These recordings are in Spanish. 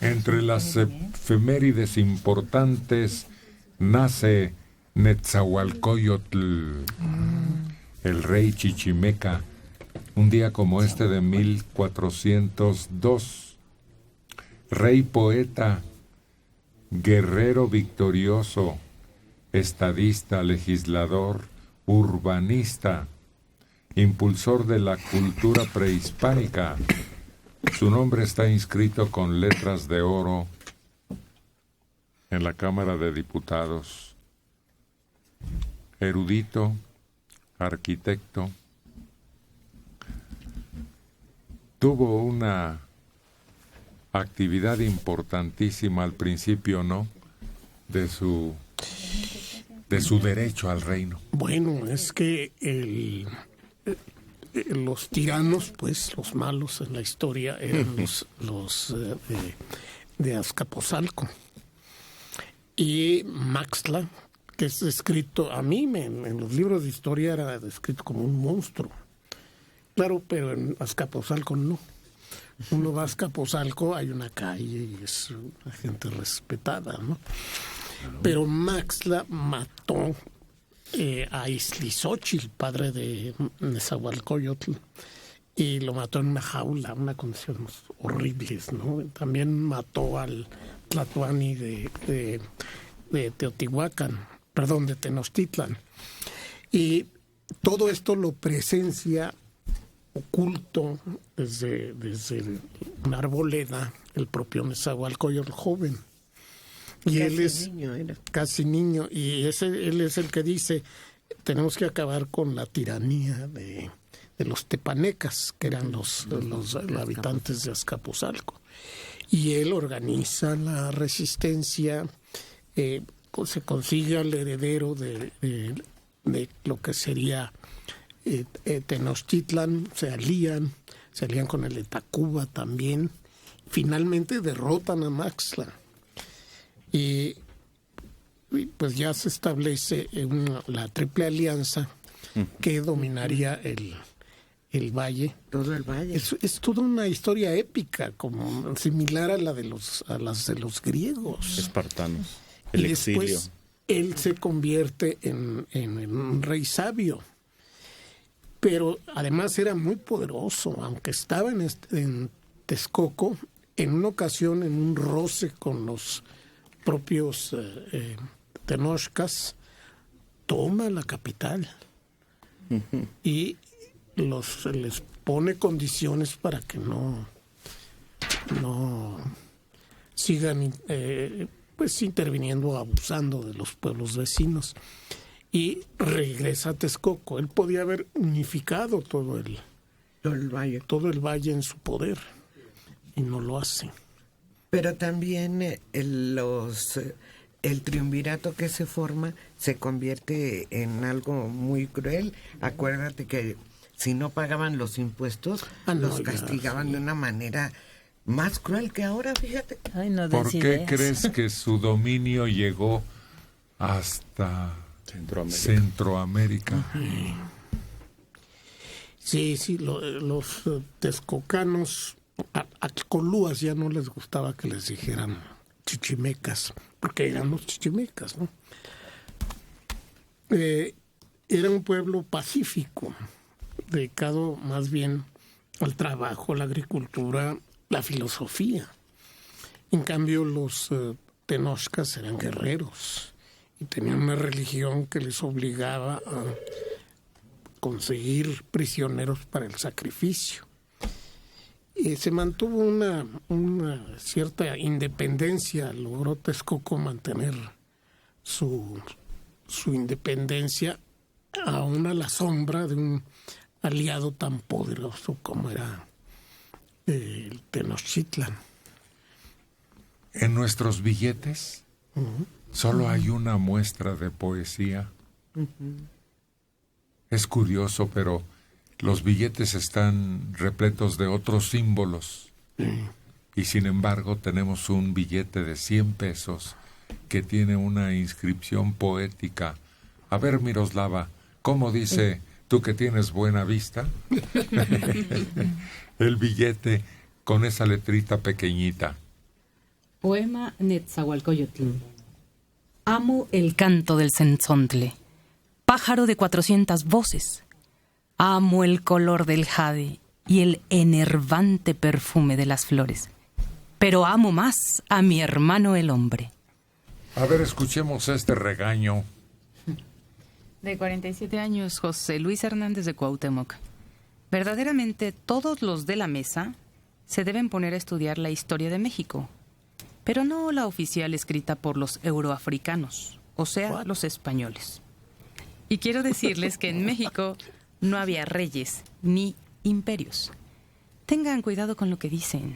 Entre las efemérides importantes nace Netzahualcóyotl, el rey chichimeca, un día como este de 1402. Rey poeta, guerrero victorioso, estadista, legislador, urbanista, impulsor de la cultura prehispánica. Su nombre está inscrito con letras de oro en la Cámara de Diputados. Erudito, arquitecto, tuvo una actividad importantísima al principio, ¿no?, de su derecho al reino. Bueno, es que los tiranos, pues los malos en la historia eran los de Azcapotzalco. Y Maxtla, que es descrito, a mí en los libros de historia era descrito como un monstruo. Claro, pero en Azcapotzalco no. Uno va a Azcapotzalco, hay una calle y es una gente respetada, ¿no? Pero Maxtla mató a Iztlizóchitl, padre de Nezahualcóyotl, y lo mató en una jaula, unas condiciones horribles, ¿no? También mató al Tlatoani de Teotihuacán, perdón, de Tenochtitlan. Y todo esto lo presencia oculto desde una arboleda el propio Nezahualcóyotl joven. Y él es casi niño, y él es el que dice, tenemos que acabar con la tiranía de los tepanecas, que eran los habitantes de Azcapotzalco. Y él organiza la resistencia, se consigue al heredero de lo que sería Tenochtitlan, se alían con el de Tacuba también, finalmente derrotan a Maxtla. Y pues ya se establece la triple alianza que dominaría el valle. Todo el valle. Es toda una historia épica, como similar a las de los griegos. Espartanos. Y después él se convierte en un rey sabio. Pero además era muy poderoso, aunque estaba en Texcoco, en una ocasión, en un roce con los propios tenochcas, toma la capital y les pone condiciones para que no sigan pues interviniendo, abusando de los pueblos vecinos, y regresa a Texcoco. Él podía haber unificado todo el valle en su poder y no lo hace. Pero también el triunvirato que se forma se convierte en algo muy cruel. Acuérdate que si no pagaban los impuestos, los castigaban de una manera más cruel que ahora, fíjate. Ay, no ¿Por des qué ideas. crees que su dominio llegó hasta Centroamérica? Sí, los texcocanos, a colúas ya no les gustaba que les dijeran chichimecas, porque eran los chichimecas, ¿no? Era un pueblo pacífico, dedicado más bien al trabajo, la agricultura, la filosofía. En cambio, los tenochcas eran guerreros y tenían una religión que les obligaba a conseguir prisioneros para el sacrificio. Se mantuvo una cierta independencia, logró Texcoco mantener su independencia aún a la sombra de un aliado tan poderoso como era el Tenochtitlan. En nuestros billetes solo hay una muestra de poesía. Es curioso, pero los billetes están repletos de otros símbolos. Y sin embargo tenemos un billete de 100 pesos que tiene una inscripción poética. A ver, Miroslava, ¿cómo dice tú que tienes buena vista? El billete con esa letrita pequeñita. Poema Netzahualcoyotl. Amo el canto del centzontle, pájaro de 400 voces. Amo el color del jade y el enervante perfume de las flores. Pero amo más a mi hermano el hombre. A ver, escuchemos este regaño. De 47 años, José Luis Hernández de Cuauhtémoc. Verdaderamente todos los de la mesa se deben poner a estudiar la historia de México, pero no la oficial escrita por los euroafricanos, o sea, los españoles. Y quiero decirles que en México no había reyes ni imperios. Tengan cuidado con lo que dicen.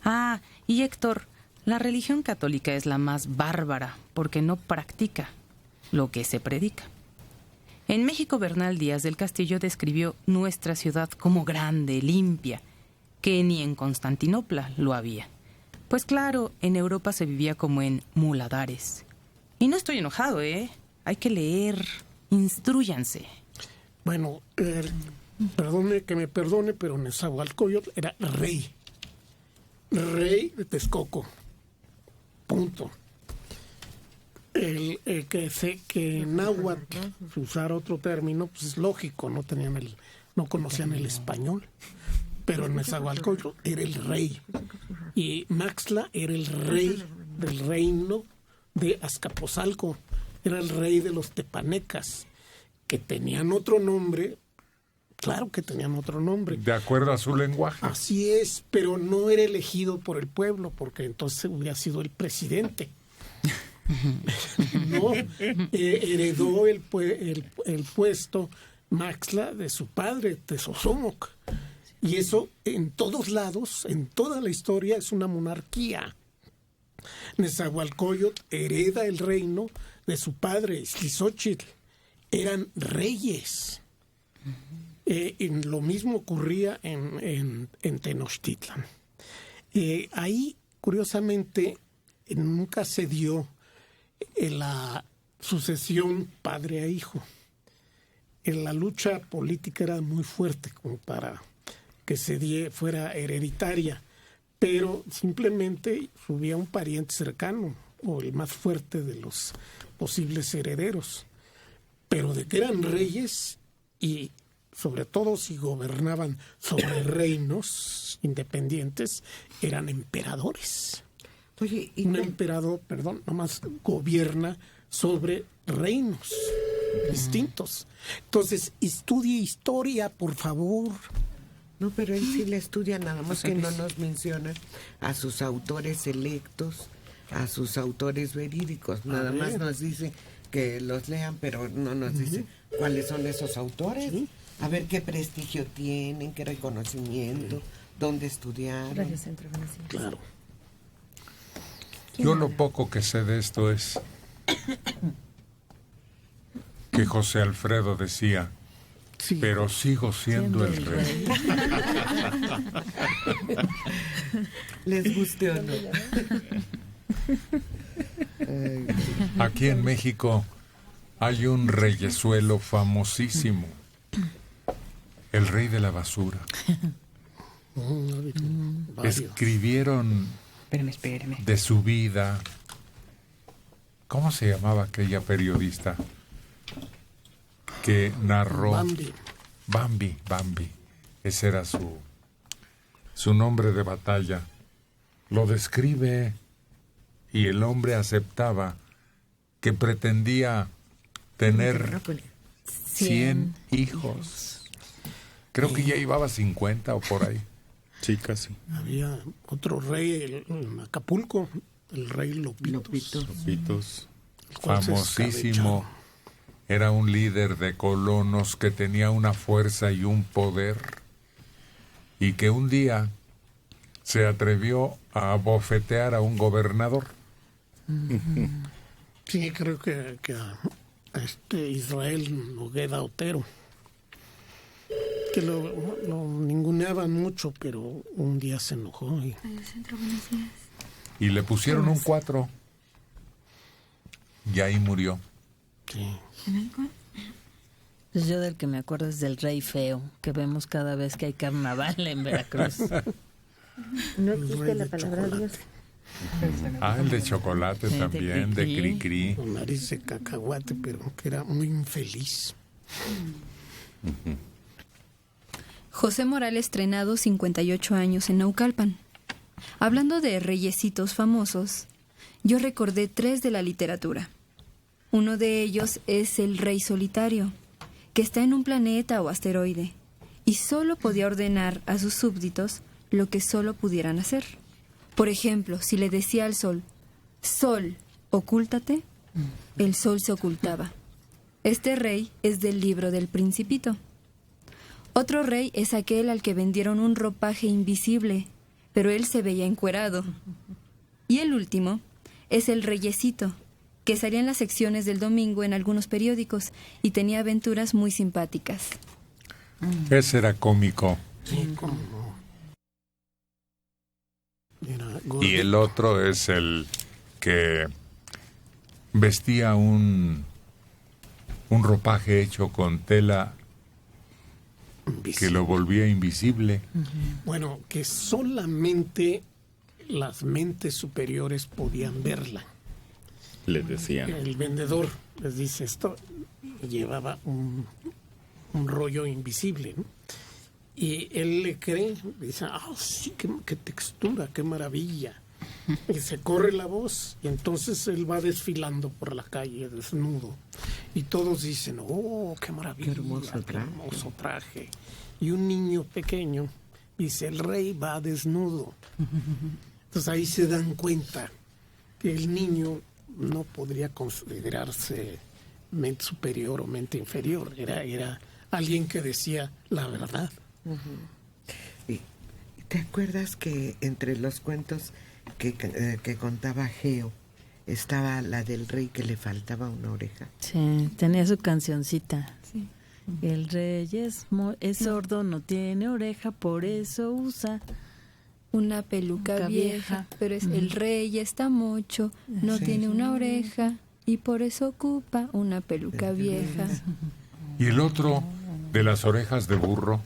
Ah, y Héctor, la religión católica es la más bárbara porque no practica lo que se predica. En México, Bernal Díaz del Castillo describió nuestra ciudad como grande, limpia, que ni en Constantinopla lo había. Pues claro, en Europa se vivía como en muladares. Y no estoy enojado, ¿eh? Hay que leer, instrúyanse. Bueno, que me perdone, pero Nezahualcóyotl era rey. Rey de Texcoco. Punto. Que náhuatl usara otro término, pues es lógico, no conocían el español. Pero Nezahualcóyotl era el rey. Y Maxtla era el rey del reino de Azcapotzalco. Era el rey de los tepanecas, que tenían otro nombre. Claro que tenían otro nombre. De acuerdo a su lenguaje. Así es, pero no era elegido por el pueblo, porque entonces hubiera sido el presidente. No, heredó el puesto Maxtla de su padre, Tezozomoc. Y eso en todos lados, en toda la historia, es una monarquía. Nezahualcóyotl hereda el reino de su padre, Ixtlilxóchitl. Eran reyes. Lo mismo ocurría en Tenochtitlan. Ahí, curiosamente, nunca se dio la sucesión padre a hijo. La lucha política era muy fuerte como para que fuera hereditaria, pero simplemente subía un pariente cercano o el más fuerte de los posibles herederos. Pero de que eran reyes, y sobre todo si gobernaban sobre reinos independientes, eran emperadores. Oye, un emperador, nomás gobierna sobre reinos distintos. Entonces, estudie historia, por favor. No, pero él sí la estudia, nada más que no nos menciona a sus autores electos, a sus autores verídicos. Nada más nos dice que los lean, pero no nos dice cuáles son esos autores. ¿Sí? A ver qué prestigio tienen, qué reconocimiento, dónde estudiaron. Radio Centro Venecia. Claro. Yo lo poco que sé de esto es que José Alfredo decía, pero sigo siendo el rey. ¿Les guste o no? Aquí en México hay un reyesuelo famosísimo, el rey de la basura. Escribieron Espérame. de su vida. ¿Cómo se llamaba aquella periodista que narró? Bambi. Ese era su nombre de batalla. Lo describe y el hombre aceptaba que pretendía tener 100 hijos. Creo que ya llevaba 50 o por ahí. Sí, casi. Había otro rey en Acapulco, el rey Lopitos. Famosísimo. Era un líder de colonos que tenía una fuerza y un poder, y que un día se atrevió a bofetear a un gobernador. Sí, creo que a Israel Nogueda Otero, que lo ninguneaban mucho, pero un día se enojó y le pusieron un 4 y ahí murió. Sí. Pues yo del que me acuerdo es del Rey Feo, que vemos cada vez que hay carnaval en Veracruz. No existe la palabra Dios. El de chocolate también, de cri-cri. Con nariz de cacahuate, pero que era muy infeliz. José Morales Trenado, 58 años, en Naucalpan. Hablando de reyesitos famosos, yo recordé 3 de la literatura. Uno de ellos es el rey solitario, que está en un planeta o asteroide, y solo podía ordenar a sus súbditos lo que solo pudieran hacer. Por ejemplo, si le decía al sol, Sol, ocúltate, el sol se ocultaba. Este rey es del libro del Principito. Otro rey es aquel al que vendieron un ropaje invisible, pero él se veía encuerado. Y el último es el reyesito, que salía en las secciones del domingo en algunos periódicos y tenía aventuras muy simpáticas. Ese era cómico. Sí, cómo no. Y el otro es el que vestía un ropaje hecho con tela que lo volvía invisible. Bueno, que solamente las mentes superiores podían verla. Les decían. El vendedor les dice esto, llevaba un rollo invisible, ¿no? Y él le cree, dice, sí, qué textura, qué maravilla. Y se corre la voz, y entonces él va desfilando por la calle desnudo. Y todos dicen, qué maravilla, qué hermoso traje. Y un niño pequeño dice, el rey va desnudo. Entonces ahí se dan cuenta que el niño no podría considerarse mente superior o mente inferior. Era alguien que decía la verdad. ¿Y te acuerdas que entre los cuentos que contaba Geo estaba la del rey que le faltaba una oreja? Sí, tenía su cancioncita. Sí. El rey es sordo, no tiene oreja, por eso usa una peluca vieja, pero el rey está mocho, no tiene una oreja y por eso ocupa una peluca vieja. ¿Y el otro de las orejas de burro?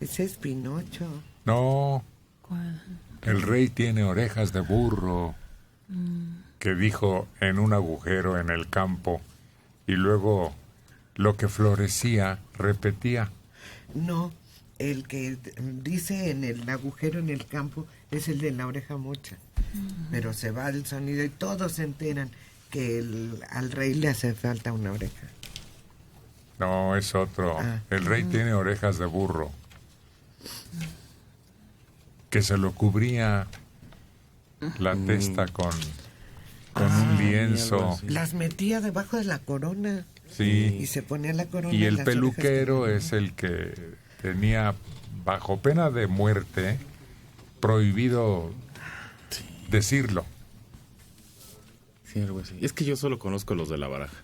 Ese es Pinocho. No. ¿Cuál? El rey tiene orejas de burro, que dijo en un agujero en el campo, y luego lo que florecía repetía. No, el que dice en el agujero en el campo es el de la oreja mocha. Pero se va el sonido y todos se enteran que al rey le hace falta una oreja. No, es otro. El rey tiene orejas de burro, que se lo cubría la testa con un lienzo. Las metía debajo de la corona. Sí. Y se ponía la corona. Y el peluquero es el que tenía, bajo pena de muerte, prohibido decirlo. Sí, algo así. Es que yo solo conozco los de la baraja.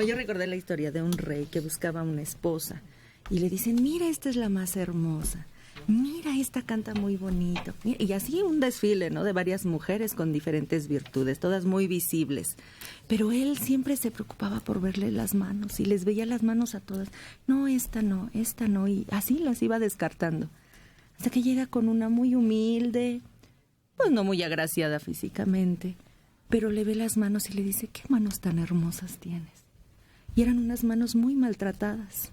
Yo recordé la historia de un rey que buscaba una esposa y le dicen, mira, esta es la más hermosa, mira, esta canta muy bonito, y así un desfile, ¿no?, de varias mujeres con diferentes virtudes, todas muy visibles, pero él siempre se preocupaba por verle las manos y les veía las manos a todas, no, esta no, y así las iba descartando, hasta que llega con una muy humilde, pues no muy agraciada físicamente, pero le ve las manos y le dice, ¿qué manos tan hermosas tienes? Y eran unas manos muy maltratadas.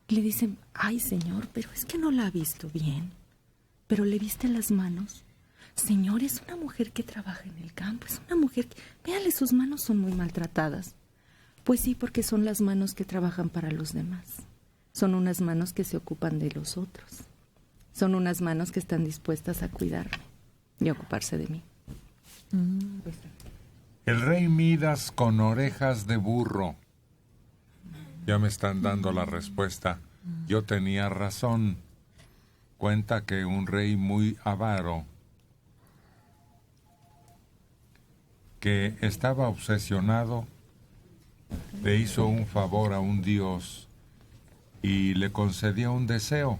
Y le dicen, ay, señor, pero es que no la ha visto bien. ¿Pero le viste las manos? Señor, es una mujer que trabaja en el campo, es una mujer que... Véale, sus manos son muy maltratadas. Pues sí, porque son las manos que trabajan para los demás. Son unas manos que se ocupan de los otros. Son unas manos que están dispuestas a cuidarme y ocuparse de mí. El rey Midas con orejas de burro. Ya me están dando la respuesta. Yo tenía razón. Cuenta que un rey muy avaro, que estaba obsesionado, le hizo un favor a un dios y le concedió un deseo: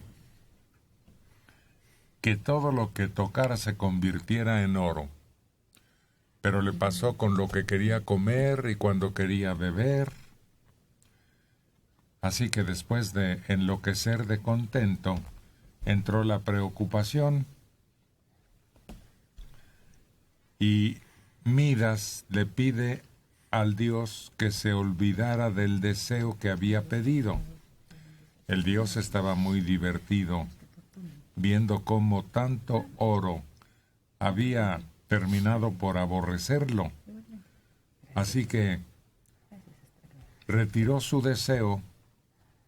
que todo lo que tocara se convirtiera en oro. Pero le pasó con lo que quería comer y cuando quería beber. Así que después de enloquecer de contento, entró la preocupación y Midas le pide al dios que se olvidara del deseo que había pedido. El dios estaba muy divertido viendo cómo tanto oro había terminado por aborrecerlo. Así que retiró su deseo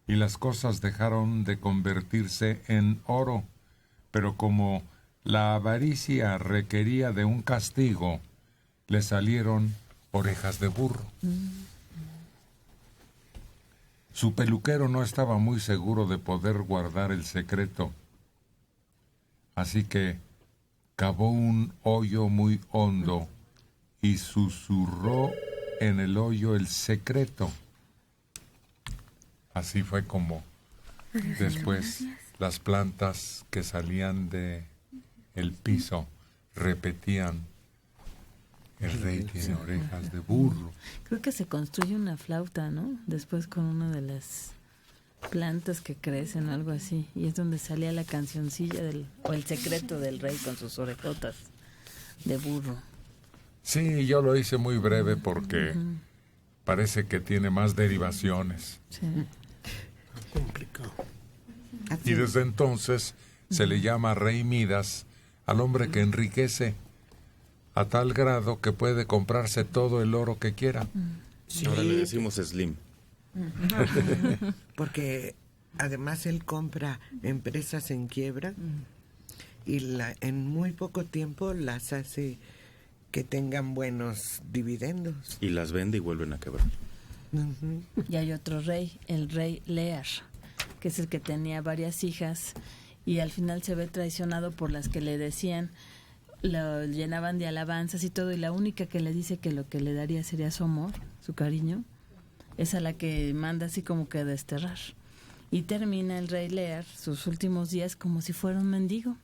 y las cosas dejaron de convertirse en oro, pero como la avaricia requería de un castigo, le salieron orejas de burro. Su peluquero no estaba muy seguro de poder guardar el secreto, así que cavó un hoyo muy hondo y susurró en el hoyo el secreto. Así fue como después las plantas que salían de el piso repetían: el rey tiene orejas de burro. Creo que se construye una flauta, ¿no? Después con una de las plantas que crecen, algo así. Y es donde salía la cancioncilla o el secreto del rey con sus orejotas de burro. Sí, yo lo hice muy breve porque parece que tiene más derivaciones. Sí. Complicado. Y desde entonces se le llama Rey Midas al hombre que enriquece a tal grado que puede comprarse todo el oro que quiera. Sí. Ahora le decimos Slim. Porque además él compra empresas en quiebra y en muy poco tiempo las hace que tengan buenos dividendos. Y las vende y vuelven a quebrar. Y hay otro rey, el rey Lear, que es el que tenía varias hijas y al final se ve traicionado por las que le decían, lo llenaban de alabanzas y todo, y la única que le dice que lo que le daría sería su amor, su cariño, es a la que manda así como que a desterrar. Y termina el rey Lear sus últimos días como si fuera un mendigo,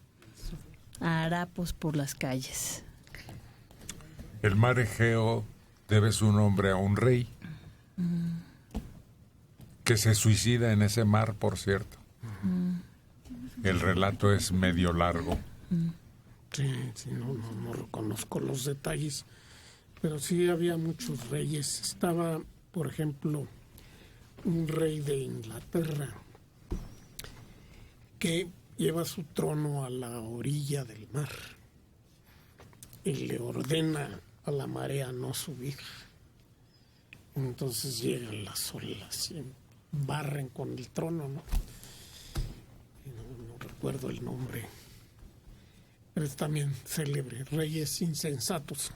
a harapos por las calles. El mar Egeo debe su nombre a un rey que se suicida en ese mar, por cierto. El relato es medio largo. Sí, no reconozco los detalles, pero sí había muchos reyes. Estaba, por ejemplo, un rey de Inglaterra que lleva su trono a la orilla del mar y le ordena a la marea no subir. Entonces llegan las olas y barren con el trono, ¿no? No recuerdo el nombre, pero es también célebre, Reyes Insensatos.